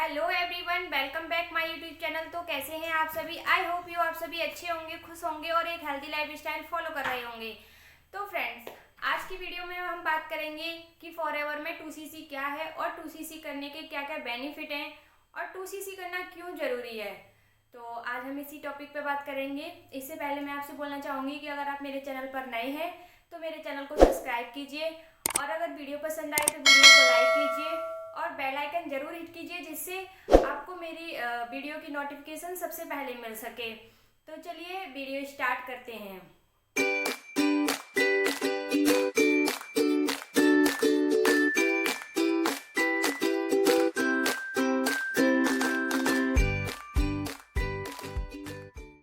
Hello everyone, welcome back my YouTube channel. तो कैसे हैं आप सभी? आई होप यू आप सभी अच्छे होंगे, खुश होंगे और एक हेल्दी लाइफ स्टाइल फॉलो कर रहे होंगे। तो फ्रेंड्स, आज की वीडियो में हम बात करेंगे कि फॉरएवर में 2cc क्या है और 2cc करने के क्या क्या बेनिफिट हैं और 2cc करना क्यों ज़रूरी है। तो आज हम इसी टॉपिक पे बात करेंगे। इससे पहले मैं आपसे बोलना चाहूँगी कि अगर आप मेरे चैनल पर नए हैं तो मेरे चैनल को सब्सक्राइब कीजिए और अगर वीडियो पसंद आए तो वीडियो को लाइक कीजिए और बेल आइकन जरूर हिट कीजिए, जिससे आपको मेरी वीडियो की नोटिफिकेशन सबसे पहले मिल सके। तो चलिए वीडियो स्टार्ट करते हैं।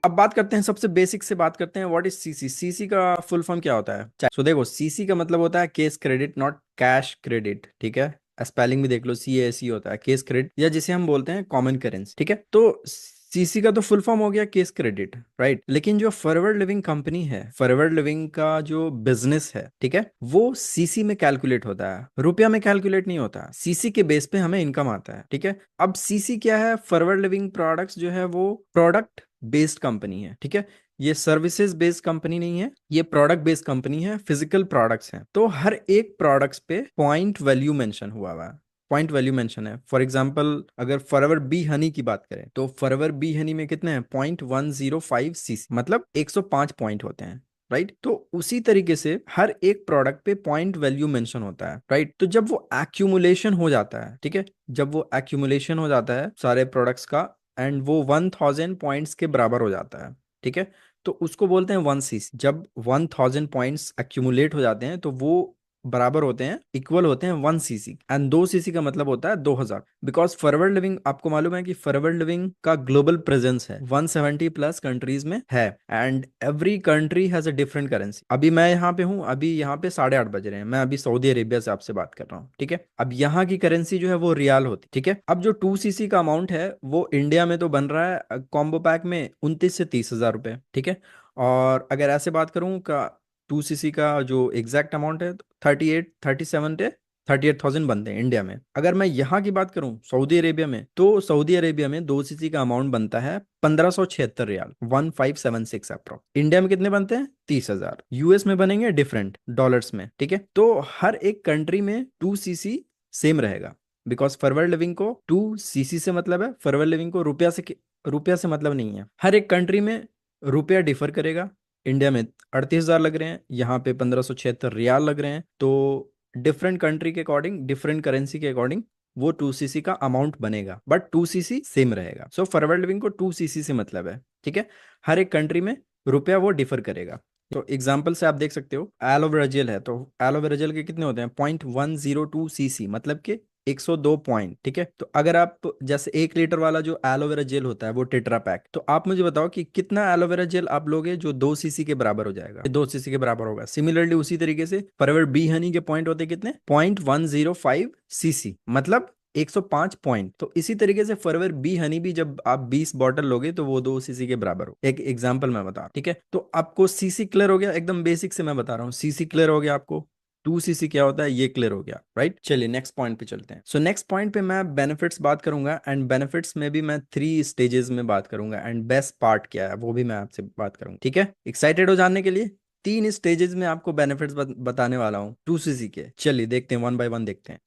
अब बात करते हैं, सबसे बेसिक से बात करते हैं, व्हाट इज सीसी। सीसी का फुल फॉर्म क्या होता है? सो देखो, सीसी का मतलब होता है case credit, not cash credit. ठीक है, स्पेलिंग भी देख लो, CASE होता है केस क्रेडिट, या जिसे हम बोलते हैं कॉमन करेंसी। ठीक है, तो सीसी का तो फुल फॉर्म हो गया केस क्रेडिट, राइट। लेकिन जो फॉरवर्ड लिविंग कंपनी है, फॉरवर्ड लिविंग का जो बिजनेस है, ठीक है, वो सीसी में कैलकुलेट होता है, रुपया में कैलकुलेट नहीं होता। सीसी के बेस पे हमें इनकम आता है। ठीक है, अब सीसी क्या है? फॉरवर्ड लिविंग प्रोडक्ट्स जो है वो प्रोडक्ट बेस्ड कंपनी है। ठीक है, ये सर्विसेज बेस्ड कंपनी नहीं है, ये प्रोडक्ट बेस्ड कंपनी है, फिजिकल प्रोडक्ट्स हैं। तो हर एक प्रोडक्ट्स पे पॉइंट वैल्यू मेंशन हुआ है, पॉइंट वैल्यू मेंशन है। फॉर एग्जांपल, अगर फॉरएवर बी हनी की बात करें तो फॉरएवर बी हनी में कितने हैं? 0.105 cc, मतलब 105 पॉइंट होते हैं, राइट। तो उसी तरीके से हर एक प्रोडक्ट पे पॉइंट वैल्यू मेंशन होता है, राइट। तो जब वो एक्यूमुलेशन हो जाता है, ठीक है, जब वो एक्यूमुलेशन हो जाता है सारे प्रोडक्ट्स का, एंड वो 1000 पॉइंट्स के बराबर हो जाता है, ठीक है, तो उसको बोलते हैं 1cc। जब 1000 पॉइंट्स एक्यूमुलेट हो जाते हैं तो वो बराबर होते हैं, इक्वल होते हैं 1cc, एंड 2cc का मतलब होता है 2000। बिकॉज फॉरवर्ड लिविंग, आपको मालूम है कि फॉरवर्ड लिविंग का ग्लोबल प्रेजेंस है, 170 प्लस कंट्रीज में है, and every country has a different currency. अभी मैं यहाँ पे हूँ, अभी यहाँ पे 8:30 बज रहे हैं, मैं अभी सऊदी अरेबिया से आपसे बात कर रहा हूँ। ठीक है, अब यहाँ की करेंसी जो है वो रियाल होती। ठीक है, अब जो 2cc का अमाउंट है वो इंडिया में तो बन रहा है कॉम्बो पैक में 29 से 30 हजार रुपए। ठीक है, और अगर ऐसे बात करूं का 2cc का जो एग्जैक्ट अमाउंट है, 38 37 बनते हैं इंडिया में। अगर मैं यहाँ की बात करूं सऊदी अरेबिया में, तो सऊदी अरेबिया में 2cc का अमाउंट बनता है 1576 रियाल, 1576 अप्रोक्स। इंडिया में कितने बनते हैं? 30 हजार। यूएस में बनेंगे डिफरेंट डॉलर्स में। ठीक है, तो हर एक कंट्री में 2cc सेम रहेगा, बिकॉज फॉरवर्ड लिविंग को 2cc से मतलब है, फॉरवर्ड लिविंग को रुपया से मतलब नहीं है। हर एक कंट्री में रुपया डिफर करेगा। इंडिया में 38 हजार लग रहे हैं, यहाँ पे 1576 रियाल लग रहे हैं। तो डिफरेंट कंट्री के अकॉर्डिंग, डिफरेंट करेंसी के अकॉर्डिंग वो 2cc का अमाउंट बनेगा, बट 2cc सेम रहेगा। सो फॉरवर्ड लिविंग को 2cc से मतलब है। ठीक है, हर एक कंट्री में रुपया वो डिफर करेगा। तो एग्जाम्पल से आप देख सकते हो, एलोवेरा जेल है तो एलोवेरा जेल के कितने होते हैं? 0.102 cc, मतलब कि 102 पॉइंट। ठीक है, तो अगर आप जैसे 1 लीटर वाला जो एलोवेरा जेल होता है वो टेट्रा पैक, तो आप मुझे बताओ कि कितना एलोवेरा जेल आप लोगे जो 2cc के बराबर हो जाएगा? 2cc के बराबर होगा। सिमिलरली उसी तरीके से फॉरएवर बी हनी के पॉइंट होते कितने? 0.105 cc, मतलब 105 पॉइंट। तो इसी तरीके से फॉरएवर बी हनी भी जब आप 20 बॉटल लोगे तो वो 2cc के बराबर हो। एक एग्जांपल मैं बता रहा हूं। ठीक है, तो आपको सीसी क्लियर हो गया? एकदम बेसिक से मैं बता रहा हूँ, सीसी क्लियर हो गया आपको, 2cc क्या होता है ये क्लियर हो गया, राइट। चलिए नेक्स्ट पॉइंट पे चलते हैं। सो नेक्स्ट पॉइंट पे मैं बेनिफिट्स बात करूंगा, एंड बेनिफिट्स में भी मैं 3 स्टेजेस में बात करूंगा, एंड बेस्ट पार्ट क्या है वो भी मैं आपसे बात करूंगा। ठीक है, एक्साइटेड हो जानने के लिए? 3 स्टेजेस में आपको बेनिफिट्स बताने वाला हूँ 2cc के। चलिए देखते हैं, वन बाय वन देखते हैं।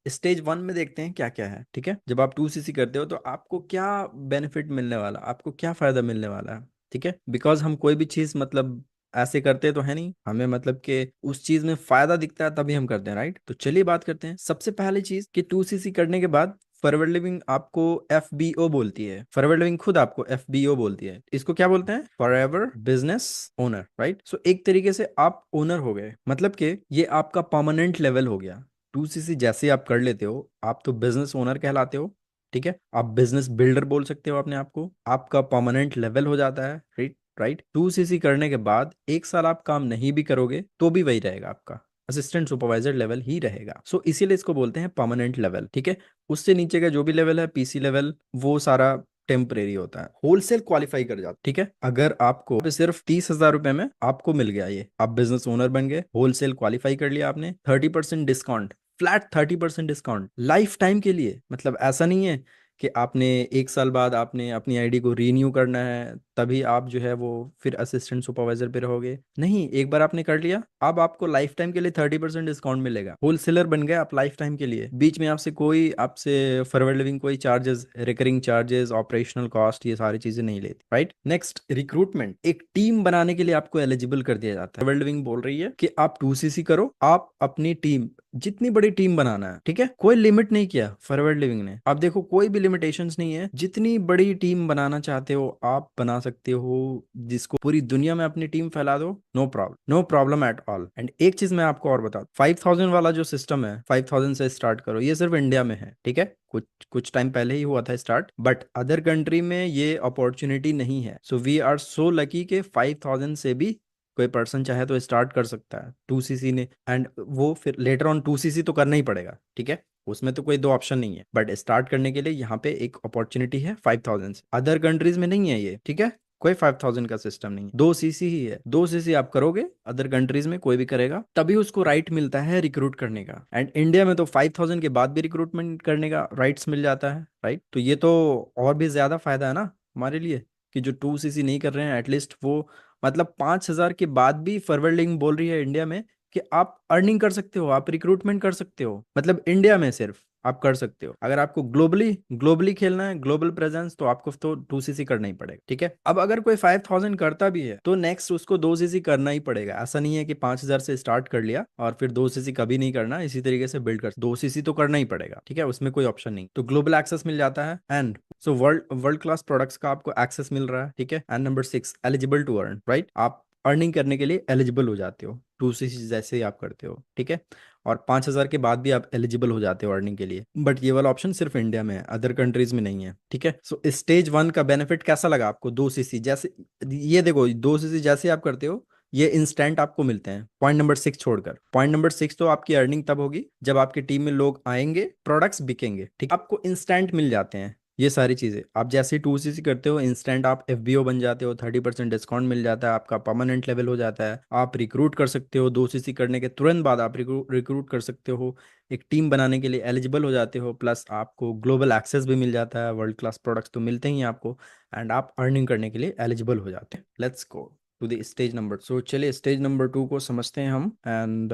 स्टेज 1 में देखते हैं क्या क्या है। ठीक है, जब आप 2cc करते हो तो आपको क्या बेनिफिट मिलने वाला, आपको क्या फायदा मिलने वाला है। ठीक है, बिकॉज हम कोई भी चीज मतलब ऐसे करते तो है नहीं, हमें मतलब कि उस चीज में फायदा दिखता है तभी हम करते हैं, राइट। तो चलिए बात करते हैं। सबसे पहली चीज कि 2cc करने के बाद फॉरवर्ड लिविंग आपको FBO बोलती है, फॉरवर्ड लिविंग खुद आपको FBO बोलती है। इसको क्या बोलते हैं? Forever business owner, right. So एक तरीके से आप ओनर हो गए, मतलब कि ये आपका परमानेंट लेवल हो गया। 2cc जैसे आप कर लेते हो, आप तो बिजनेस ओनर कहलाते हो। ठीक है, आप बिजनेस बिल्डर बोल सकते हो अपने आप को, आपका परमानेंट लेवल हो जाता है, राइट। राइट, 2cc करने के बाद 1 साल आप काम नहीं भी करोगे तो भी वही रहेगा, आपका असिस्टेंट सुपरवाइजर लेवल ही रहेगा। सो इसीलिए इसको बोलते हैं परमानेंट लेवल। ठीक है, उससे नीचे का जो भी लेवल है, PC लेवल, वो सारा टेम्परेरी होता है। होलसेल क्वालिफाई कर जाता। ठीक है, अगर आपको सिर्फ 30 हजार रुपए में आपको मिल गया, ये आप बिजनेस ओनर बन गए, होलसेल क्वालिफाई कर लिया आपने, 30% discount, flat 30% discount life time के लिए। मतलब ऐसा नहीं है कि आपने 1 साल बाद आपने अपनी आईडी को रीन्यू करना है, तभी आप जो है वो फिर असिस्टेंट सुपरवाइजर पे रहोगे। नहीं, एक बार आपने कर लिया, अब आपको लाइफ टाइम के लिए 30% डिस्काउंट मिलेगा। होलसेलर बन गए आप लाइफ टाइम के लिए। बीच में आपसे फॉरवर्ड लिविंग कोई charges, recurring charges, operational cost, ये सारी चीजें नहीं लेती, राइट। Next, recruitment. एक टीम बनाने के लिए आपको एलिजिबल कर दिया जाता है। फॉरवर्ड लिविंग बोल रही है कि आप 2cc करो, आप अपनी टीम, जितनी बड़ी टीम बनाना है, ठीक है, कोई लिमिट नहीं किया फॉरवर्ड लिविंग ने। आप देखो, कोई भी लिमिटेशंस नहीं है, जितनी बड़ी टीम बनाना चाहते हो आप बना सकते हो, जिसको पूरी दुनिया में अपनी टीम फैला दो, no problem, no problem at all. And एक चीज मैं आपको और बता दूं, 5000 वाला जो सिस्टम है, 5000 से स्टार्ट करो, ये सिर्फ इंडिया में है, ठीक है, कुछ कुछ टाइम पहले ही हुआ था स्टार्ट, बट अदर कंट्री में ये अपॉर्चुनिटी नहीं है। So we are so lucky के 5000 से भी कोई पर्सन चाहे तो स्टार्ट कर सकता है 2cc ने, एंड वो फिर लेटर ऑन 2cc तो करना ही पड़ेगा, ठीक है, उसमें तो कोई दो ऑप्शन नहीं है, बट स्टार्ट करने के लिए यहाँ पे एक अपॉर्चुनिटी है 5000 से। अदर कंट्रीज में नहीं है ये, ठीक है, कोई 5000 का सिस्टम नहीं है, 2cc ही है। 2cc आप करोगे, अदर कंट्रीज में कोई भी करेगा, तभी उसको राइट मिलता है रिक्रूट करने का। एंड इंडिया में तो 5000 के बाद भी रिक्रूटमेंट करने का राइट्स मिल जाता है, राइट। तो ये तो और भी ज्यादा फायदा है ना हमारे लिए, कि जो 2cc नहीं कर रहे हैं एटलीस्ट वो, मतलब 5000 के बाद भी फॉरवर्ड लिंक बोल रही है इंडिया में कि आप अर्निंग कर सकते हो, आप रिक्रूटमेंट कर सकते हो, मतलब इंडिया में सिर्फ आप कर सकते हो। अगर आपको ग्लोबली ग्लोबली खेलना है, ग्लोबल प्रेजेंस, तो आपको तो 2cc करना ही पड़ेगा, ठीक है। अब अगर कोई 5000 करता भी है तो नेक्स्ट उसको 2cc करना ही पड़ेगा। ऐसा नहीं है कि 5000 से स्टार्ट कर लिया और फिर 2cc कभी नहीं करना, इसी तरीके से बिल्ड कर, 2cc तो करना ही पड़ेगा, ठीक है, उसमें कोई ऑप्शन नहीं। तो ग्लोबल एक्सेस मिल जाता है, and so world world class products का आपको एक्सेस मिल रहा है, ठीक है। And number 6, eligible to earn, right. आप अर्निंग करने के लिए एलिजिबल हो जाते हो 2cc जैसे ही आप करते हो, ठीक है। और 5000 के बाद भी आप एलिजिबल हो जाते हो अर्निंग के लिए, बट ये वाला ऑप्शन सिर्फ इंडिया में है, अदर कंट्रीज में नहीं है, ठीक है। सो स्टेज 1 का बेनिफिट कैसा लगा आपको? 2cc जैसे, ये देखो 2cc जैसे आप करते हो, ये इंस्टेंट आपको मिलते हैं। पॉइंट नंबर 6 छोड़कर, पॉइंट नंबर 6 तो आपकी अर्निंग तब होगी जब आपकी टीम में लोग आएंगे, प्रोडक्ट्स बिकेंगे, ठीक, आपको इंस्टेंट मिल जाते हैं ये सारी चीजें। आप जैसे ही 2cc करते हो, इंस्टेंट आप FBO बन जाते हो, 30% डिस्काउंट मिल जाता है, आपका परमानेंट लेवल हो जाता है, आप रिक्रूट कर सकते हो, 2cc करने के तुरंत बाद आप रिक्रूट कर सकते हो, एक टीम बनाने के लिए एलिजिबल हो जाते हो, प्लस आपको ग्लोबल एक्सेस भी मिल जाता है, वर्ल्ड क्लास प्रोडक्ट्स तो मिलते ही हैं आपको, एंड आप अर्निंग करने के लिए एलिजिबल हो जाते हैं। Let's go to the stage number, so चलिए स्टेज नंबर 2 को समझते हैं हम। एंड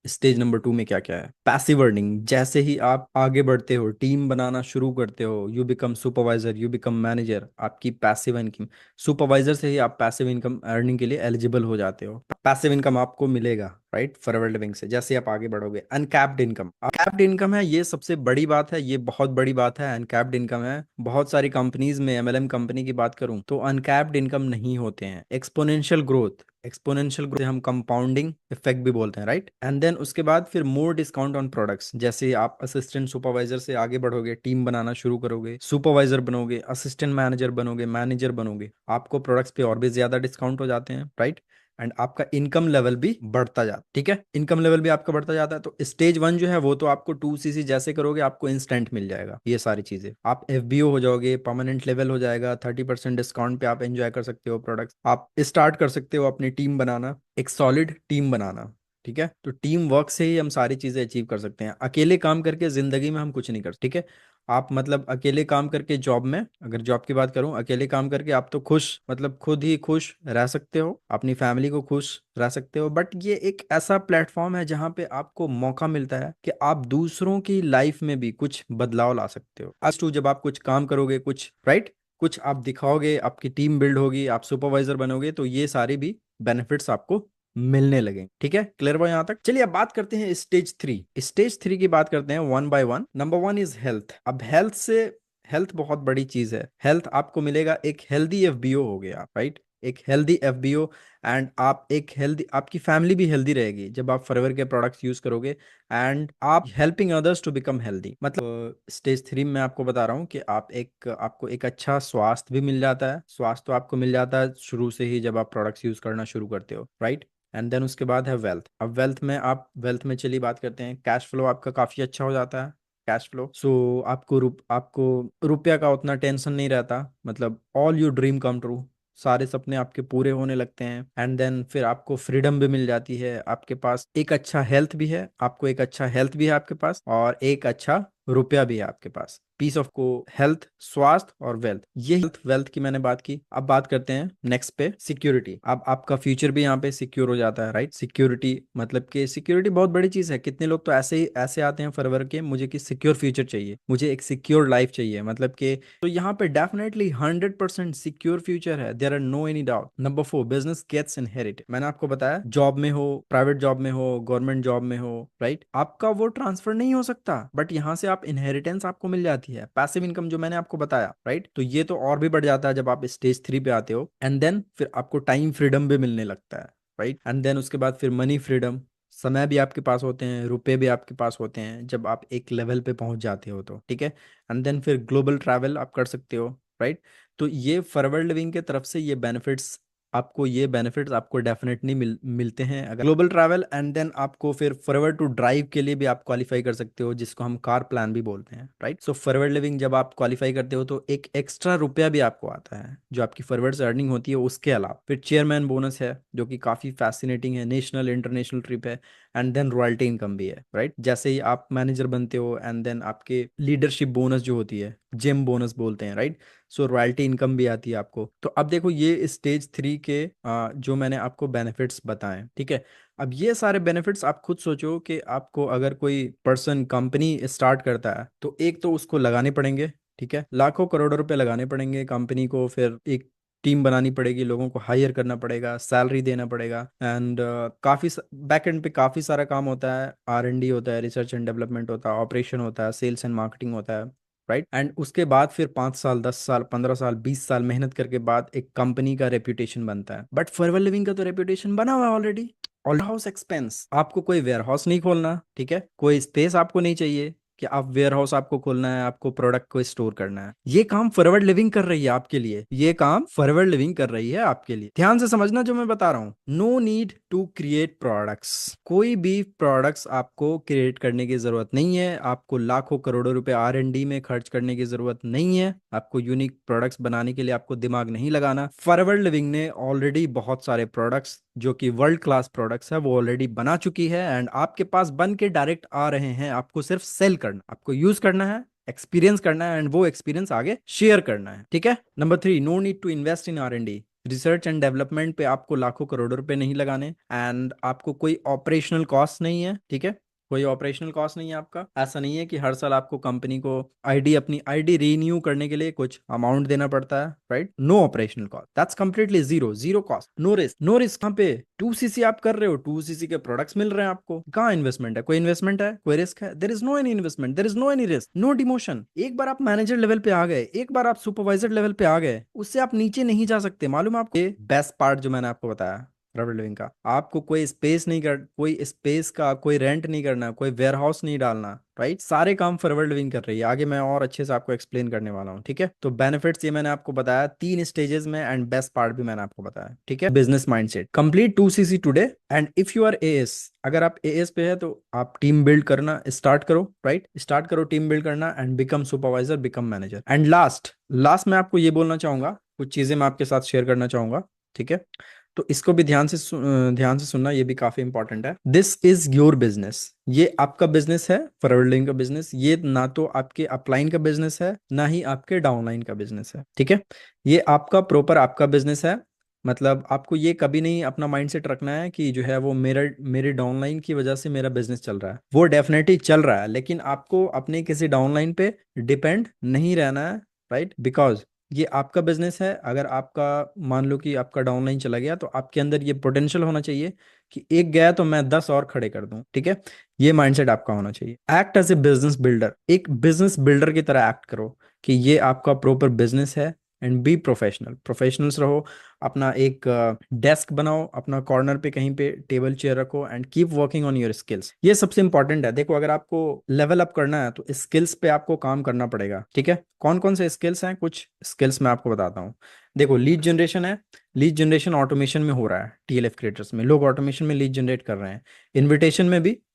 स्टेज नंबर 2 में क्या क्या है? Passive earning. जैसे ही आप आगे बढ़ते हो, टीम बनाना शुरू करते हो, you become supervisor, you become manager, आपकी पैसिव इनकम, सुपरवाइजर से ही आप पैसिव इनकम अर्निंग के लिए एलिजिबल हो जाते हो। पैसिव इनकम आपको मिलेगा, राइट, फॉरवर्ड लिविंग से, जैसे आप आगे बढ़ोगे। अनकैप्ड इनकम, कैप्ड इनकम है, ये सबसे बड़ी बात है, ये बहुत बड़ी बात है, अनकैप्ड इनकम है। बहुत सारी कंपनीज में, MLM कंपनी की बात करूं तो अनकैप्ड इनकम नहीं होते हैं। एक्सपोनेंशियल ग्रोथ, एक्सपोनेंशियल ग्रोथ हम कंपाउंडिंग इफेक्ट भी बोलते हैं, राइट। एंड देन उसके बाद फिर मोर डिस्काउंट ऑन प्रोडक्ट्स। जैसे आप असिस्टेंट सुपरवाइजर से आगे बढ़ोगे, टीम बनाना शुरू करोगे, सुपरवाइजर बनोगे, असिस्टेंट मैनेजर बनोगे, मैनेजर बनोगे, आपको प्रोडक्ट्स पे और भी ज्यादा डिस्काउंट हो जाते हैं, राइट। एंड आपका इनकम लेवल भी बढ़ता जाता है, ठीक है, इनकम लेवल भी आपका बढ़ता जाता है। तो स्टेज 1 जो है वो तो आपको 2cc जैसे करोगे आपको इंस्टेंट मिल जाएगा ये सारी चीजें, आप FBO हो जाओगे, परमानेंट लेवल हो जाएगा, 30% डिस्काउंट पे आप एंजॉय कर सकते हो प्रोडक्ट्स, आप स्टार्ट कर सकते हो अपनी टीम बनाना, एक सॉलिड टीम बनाना, ठीक है। तो टीम वर्क से ही हम सारी चीजें अचीव कर सकते हैं। अकेले काम करके जिंदगी में हम कुछ नहीं कर सकते, ठीक है। आप मतलब अकेले काम करके जॉब में, अगर जॉब की बात करूं, अकेले काम करके आप तो खुश, मतलब खुद ही खुश रह सकते हो, अपनी फैमिली को खुश रह सकते हो, बट ये एक ऐसा प्लेटफॉर्म है जहां पे आपको मौका मिलता है कि आप दूसरों की लाइफ में भी कुछ बदलाव ला सकते हो। आज टू जब आप कुछ काम करोगे, कुछ राइट, कुछ आप दिखाओगे, आपकी टीम बिल्ड होगी, आप सुपरवाइजर बनोगे, तो ये सारी भी बेनिफिट्स आपको मिलने लगे, ठीक है। क्लियर हुआ यहाँ तक? चलिए अब बात करते हैं स्टेज 3 की बात करते हैं one by one. Number 1 is health. अब हेल्थ बहुत बड़ी चीज है। हेल्थ आपको मिलेगा, एक हेल्दी FBO हो गया, राइट, एक हेल्दी FBO, एंड आप एक हेल्दी, आपकी फैमिली भी हेल्दी रहेगी जब आप फॉरएवर के प्रोडक्ट्स यूज करोगे, एंड आप helping others to become healthy. मतलब स्टेज 3 में आपको बता रहा हूँ कि आपको एक अच्छा स्वास्थ्य भी मिल जाता है। स्वास्थ्य तो आपको मिल जाता है शुरू से ही जब आप प्रोडक्ट्स यूज करना शुरू करते हो, राइट। एंड देन उसके बाद है वेल्थ। अब वेल्थ में चलिए बात करते हैं। कैश फ्लो आपका काफी अच्छा हो जाता है, कैश फ्लो। सो आपको रुपया का उतना टेंशन नहीं रहता, मतलब all your dream come true, सारे सपने आपके पूरे होने लगते हैं। एंड देन फिर आपको फ्रीडम भी मिल जाती है, आपके पास एक अच्छा हेल्थ भी है, आपको एक अच्छा हेल्थ भी है आपके पास, और एक अच्छा रुपया भी है आपके पास, पीस ऑफ को हेल्थ, स्वास्थ्य और वेल्थ। ये हेल्थ वेल्थ की मैंने बात की। अब बात करते हैं नेक्स्ट पे, सिक्योरिटी। अब आपका फ्यूचर भी यहाँ पे सिक्योर हो जाता है, राइट। सिक्योरिटी मतलब कि सिक्योरिटी बहुत बड़ी चीज है। कितने लोग तो ऐसे ही ऐसे आते हैं फरवर के, मुझे कि सिक्योर फ्यूचर चाहिए, मुझे एक सिक्योर लाइफ चाहिए, मतलब कि तो यहाँ पे डेफिनेटली 100% सिक्योर फ्यूचर है, there are no any doubt. Number 4, business gets inherited. मैंने आपको बताया, जॉब में हो, प्राइवेट जॉब में हो, गवर्नमेंट जॉब में हो, राइट, आपका वो ट्रांसफर नहीं हो सकता, बट यहाँ से आप इनहेरिटेंस आपको मिल जाती है, पैसिव इनकम जो मैंने आपको बताया, राइट। तो ये तो और भी बढ़ जाता है जब आप स्टेज 3 पे आते हो, एंड देन फिर आपको टाइम फ्रीडम भी मिलने लगता है, राइट। एंड देन उसके बाद फिर मनी फ्रीडम, समय भी आपके पास होते हैं, रुपए भी आपके पास होते हैं जब आप एक लेवल पे पहुंच जाते हो तो, ठीक है। एंड देन फिर ग्लोबल ट्रैवल आप कर सकते हो, राइट। तो ये फॉरवर्ड लिविंग के तरफ से ये बेनिफिट्स आपको डेफिनेटली मिलते हैं अगर ग्लोबल ट्रैवल। एंड देन आपको फिर फॉरवर्ड टू ड्राइव के लिए भी आप क्वालिफाई कर सकते हो, जिसको हम कार प्लान भी बोलते हैं, राइट। सो फॉरवर्ड लिविंग जब आप क्वालिफाई करते हो तो एक एक्स्ट्रा रुपया भी आपको आता है जो आपकी फॉरवर्ड से अर्निंग होती है उसके अलावा। फिर चेयरमैन बोनस है जो कि काफी फैसिनेटिंग है, नेशनल इंटरनेशनल ट्रिप है। एंड देन रॉयल्टी इनकम भी है, राइट। जैसे ही आप मैनेजर बनते हो, एंड देन आपके लीडरशिप बोनस जो होती है, जिम बोनस बोलते हैं, राइट। सो रॉयल्टी इनकम भी आती है आपको। तो अब देखो, ये स्टेज 3 के जो मैंने आपको बेनिफिट्स बताएं, ठीक है। अब ये सारे बेनिफिट्स आप खुद सोचो कि आपको अगर कोई पर्सन कंपनी स्टार्ट करता है तो एक तो उसको लगाने पड़ेंगे, ठीक है, लाखों करोड़ों रुपए लगाने पड़ेंगे कंपनी को, फिर एक टीम बनानी पड़ेगी, लोगों को हायर करना पड़ेगा, सैलरी देना पड़ेगा, एंड काफ़ी बैक एंड पे काफ़ी सारा काम होता है, R&D होता है, रिसर्च एंड डेवलपमेंट होता है, ऑपरेशन होता है, सेल्स एंड मार्केटिंग होता है, राइट। एंड उसके बाद फिर 5 साल, 10 साल, 15 साल, 20 साल मेहनत करके बाद एक कंपनी का रेप्यूटेशन बनता है। बट फॉरवर्ड लिविंग का तो रेप्यूटेशन बना हुआ है ऑलरेडी। ऑल हाउस एक्सपेंस, आपको कोई वेयर हाउस नहीं खोलना, ठीक है, कोई स्पेस आपको नहीं चाहिए कि आप वेयर हाउस आपको खोलना है, आपको प्रोडक्ट को स्टोर करना है। ये काम फॉरवर्ड लिविंग कर रही है आपके लिए, ये काम फॉरवर्ड लिविंग कर रही है आपके लिए। ध्यान से समझना जो मैं बता रहा हूं। No need to create products, कोई भी प्रोडक्ट्स आपको क्रिएट करने की जरूरत नहीं है, आपको लाखों करोड़ों रुपए R&D में खर्च करने की जरूरत नहीं है, आपको यूनिक प्रोडक्ट्स बनाने के लिए आपको दिमाग नहीं लगाना। फॉरवर्ड लिविंग ने ऑलरेडी बहुत सारे प्रोडक्ट्स जो कि वर्ल्ड क्लास प्रोडक्ट्स है वो ऑलरेडी बना चुकी है, एंड आपके पास बन के डायरेक्ट आ रहे हैं। आपको सिर्फ सेल करना, आपको यूज करना है, एक्सपीरियंस करना है, एंड वो एक्सपीरियंस आगे शेयर करना है, ठीक है। Number 3, no need to invest in R&D। Research and development पे आपको लाखों करोड़ों रुपए नहीं लगाने, एंड आपको कोई ऑपरेशनल कॉस्ट नहीं है, ठीक है, कोई ऑपरेशनल कॉस्ट नहीं है आपका। ऐसा नहीं है कि हर साल आपको कंपनी को अपनी आईडी रीन्यू करने के लिए कुछ अमाउंट देना पड़ता है, right. No operational cost, that's completely zero, zero cost, no risk, no risk. कहाँ पे 2cc आप कर रहे हो, 2cc के प्रोडक्ट्स मिल रहे हैं आपको, कहाँ इन्वेस्टमेंट है, कोई इन्वेस्टमेंट है, कोई रिस्क है? There is no any investment, there is no any risk, no demotion. एक बार आप मैनेजर लेवल पे आ गए, एक बार आप सुपरवाइजर लेवल पे आ गए, उससे आप नीचे नहीं जा सकते। मालूम है आपको? ये बेस्ट पार्ट जो मैंने आपको बताया रबर लिविंग का, आपको कोई स्पेस का कोई रेंट नहीं करना, कोई वेयर हाउस नहीं डालना, राइट। सारे काम फॉरवर्ड लिविंग कर रही है। आगे मैं और अच्छे से आपको एक्सप्लेन करने वाला हूँ, ठीक है। तो बेनिफिट्स ये मैंने आपको बताया 3 स्टेजेस में, एंड बेस्ट पार्ट भी मैंने आपको बताया, ठीक है। Business mindset complete 2cc today, and if you are AS, अगर आप AS पे है तो आप टीम बिल्ड करना स्टार्ट करो, राइट। स्टार्ट करो टीम बिल्ड करना, and become supervisor, become manager. And last last मैं आपको ये बोलना चाहूंगा, कुछ चीजें मैं आपके साथ शेयर करना चाहूंगा, ठीक है। तो इसको भी ध्यान से सुनना, ये भी काफी इंपॉर्टेंट है। दिस इज योर बिजनेस, ये आपका बिजनेस है, फॉरवर्डिंग का बिजनेस। ये ना तो आपके अपलाइन का बिजनेस है, ना ही आपके डाउनलाइन का बिजनेस है, ठीक है। ये आपका प्रॉपर आपका बिजनेस है। मतलब आपको ये कभी नहीं अपना माइंडसेट रखना है कि जो है वो मेरे डाउनलाइन की वजह से मेरा बिजनेस चल रहा है। वो डेफिनेटली चल रहा है, लेकिन आपको अपने किसी डाउनलाइन पे डिपेंड नहीं रहना है, राइट। बिकॉज ये आपका बिजनेस है। अगर आपका मान लो कि आपका डाउनलाइन चला गया, तो आपके अंदर ये पोटेंशियल होना चाहिए कि एक गया तो मैं 10 और खड़े कर दूं, ठीक है। ये माइंडसेट आपका होना चाहिए। Act as a business builder, एक बिजनेस बिल्डर की तरह एक्ट करो कि ये आपका प्रॉपर बिजनेस है, एंड बी प्रोफेशनल्स रहो। अपना एक डेस्क बनाओ, अपना कॉर्नर पे कहीं पे टेबल चेयर रखो, and keep working on your skills. ये सबसे इंपॉर्टेंट है। देखो, अगर आपको लेवल अप करना है तो स्किल्स पे आपको काम करना पड़ेगा, ठीक है। कौन कौन से स्किल्स हैं? कुछ स्किल्स मैं आपको बताता हूँ। देखो, लीड जनरेशन है। लीड जनरेशन ऑटोमेशन में हो रहा है, TLF क्रिएटर्स में लोग ऑटोमेशन में लीड जनरेट कर रहे हैं।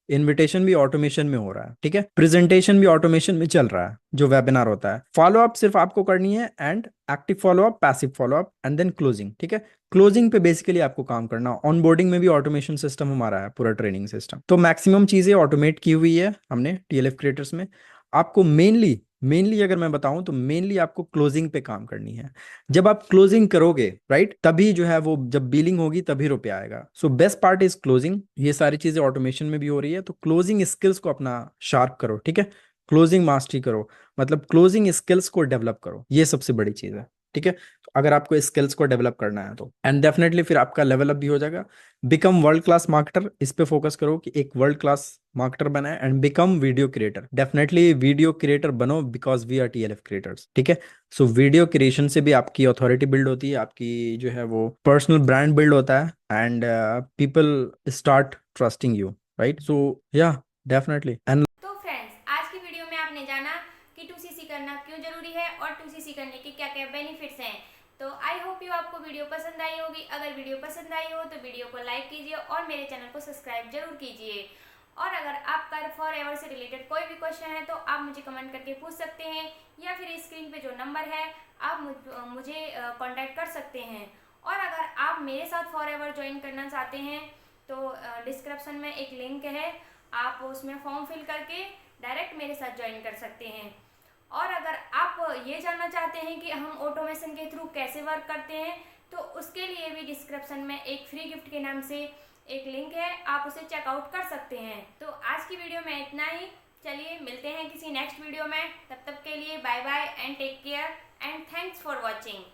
इनविटेशन भी ऑटोमेशन में हो रहा है, ठीक है। प्रेजेंटेशन भी ऑटोमेशन में चल रहा है, जो वेबिनार होता है। फॉलो अप सिर्फ आपको करनी है, and active follow up, passive follow up, and then closing, ठीक है। क्लोजिंग पे बेसिकली आपको काम करना। ऑनबोर्डिंग में भी ऑटोमेशन सिस्टम हमारा है, पूरा ट्रेनिंग सिस्टम। तो मैक्सिमम चीजें ऑटोमेट की हुई है हमने TLF क्रिएटर्स में। आपको मेनली अगर मैं बताऊं तो मेनली आपको क्लोजिंग पे काम करनी है। जब आप क्लोजिंग करोगे राइट, तभी जो है वो जब बिलिंग होगी तभी रुपए आएगा। So best part is closing. ये सारी चीजें ऑटोमेशन में भी हो रही है, तो क्लोजिंग स्किल्स को अपना शार्प करो, ठीक है। क्लोजिंग मास्टरी करो, मतलब क्लोजिंग स्किल्स को डेवलप करो, ये सबसे बड़ी चीज है, ठीक है। तो अगर आपको स्किल्स को डेवलप करना है तो एंड डेफिनेटली फिर आपका लेवल अप भी हो जाएगा। बिकम वर्ल्ड क्लास मार्केटर, इस पे फोकस करो कि एक वर्ल्ड क्लास मार्केटर बना है। And become video creator, definitely video creator बनो because we are TLF creators, ठीक है। सो वीडियो क्रिएशन से भी आपकी अथॉरिटी बिल्ड होती है, आपकी जो है वो पर्सनल ब्रांड बिल्ड होता है, and people start trusting you, right. So या डेफिनेटली एंड तो फ्रेंड्स, आज की वीडियो में आपने जाना कि 2CC करना क्यों जरूरी है और 2CC करने के क्या क्या बेनिफिट्स हैं। तो आई होप यू आपको वीडियो पसंद आई होगी। अगर वीडियो पसंद आई हो तो वीडियो को लाइक कीजिए और मेरे चैनल को सब्सक्राइब जरूर कीजिए। और अगर आपका फॉरएवर से रिलेटेड कोई भी क्वेश्चन है तो आप मुझे कमेंट करके पूछ सकते हैं, या फिर स्क्रीन पे जो नंबर है आप मुझे कांटेक्ट कर सकते हैं। और अगर आप मेरे साथ फॉरएवर ज्वाइन करना चाहते हैं तो डिस्क्रिप्शन में एक लिंक है, आप उसमें फॉर्म फिल करके डायरेक्ट मेरे साथ ज्वाइन कर सकते हैं। और अगर आप ये जानना चाहते हैं कि हम ऑटोमेशन के थ्रू कैसे वर्क करते हैं तो उसके लिए भी डिस्क्रिप्शन में एक फ्री गिफ्ट के नाम से एक लिंक है, आप उसे चेकआउट कर सकते हैं। तो आज की वीडियो में इतना ही। चलिए मिलते हैं किसी नेक्स्ट वीडियो में, तब तक के लिए bye bye and take care and thanks for watching.